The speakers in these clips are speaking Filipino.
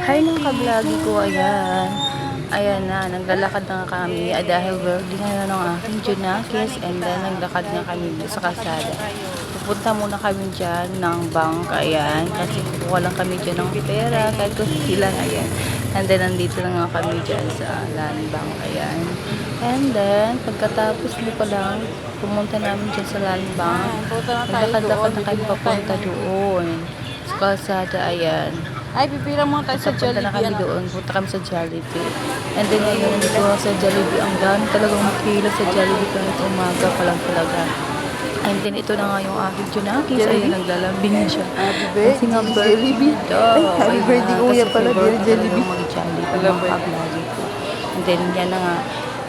Hi mga kablagi ko, ayan. Ayan na, naglalakad na kami dahil birthday ngayon ng aking Junakis and then naglakad na kami sa kalsada. Pupunta muna kami dyan ng bank, ayan, kasi kukuha lang kami dyan ng pera, kahit kasi lang, ayan. And then nandito na nga kami dyan sa land bank, ayan. And then, pagkatapos mo pa lang, pumunta namin dyan sa land bank, naglakad-lakad na kami papunta doon. Sa kalsada, ayan. Ay, pipira mo tayo sa Punta na kami Jollibee. doon. Punta kami sa Jollibee. And then ngayon, nandito ako sa Jollibee. Ang dami talagang makilap sa Jollibee kahit umaga pa lang talaga. And then ito na nga yung aking Junakis. Ayun, naglalambing na siya. Happy Kasi nga birthday daw. Happy birthday, kuya pala, dear Jollibee. Mag-Jollibee. Mag-vlog ko. And then yan na nga.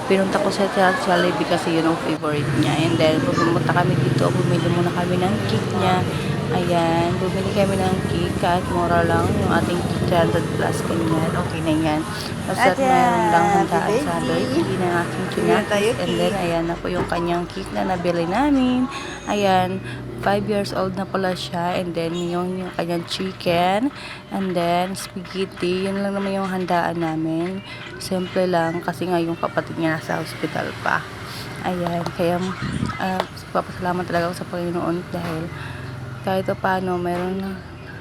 Pinunta ko sa Jollibee kasi yun ang favorite niya. And then, pumunta kami dito. Bumili muna kami ng cake niya. Ayan, bumili kami ng cake. Kahit mura lang yung ating 300 plus ganyan. Okay na yan. Basta mayroon lang handaan sa birthday ng aking Junakis. And then, ayan na po yung kanyang cake na nabili namin. Ayan, 5 years old na pala siya. And then, yung kanyang chicken. And then, spaghetti. Yun lang naman yung handaan namin. Simple lang kasi nga yung kapatid niya nasa hospital pa. Ayan, kaya papasalamat talaga ako sa Panginoon dahil kahit paano mayroon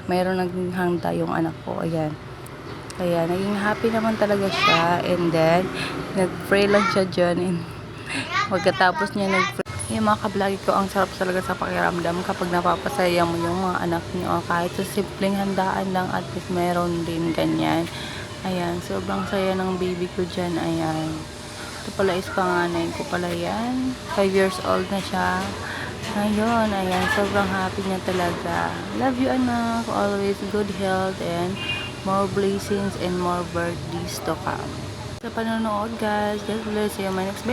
naging handa yung anak ko. Ayan. Kaya naging happy naman talaga siya. And then, nag-pray lang siya dyan. And pagkatapos niya nag-pray, yung mga kablagi ko, ang sarap talaga sa pakiramdam kapag napapasaya mo yung mga anak niyo. Kahit sa simpleng handaan lang at least meron din ganyan. Ayan, sobrang saya ng baby ko dyan. Ayan. Ito pala is panganay ko pala yan. 5 years old na siya. Ayun, ayan, sobrang happy niya talaga. Love you, anak. Always good health and more blessings and more birthdays to come. Sa panonood, guys. God bless you. My next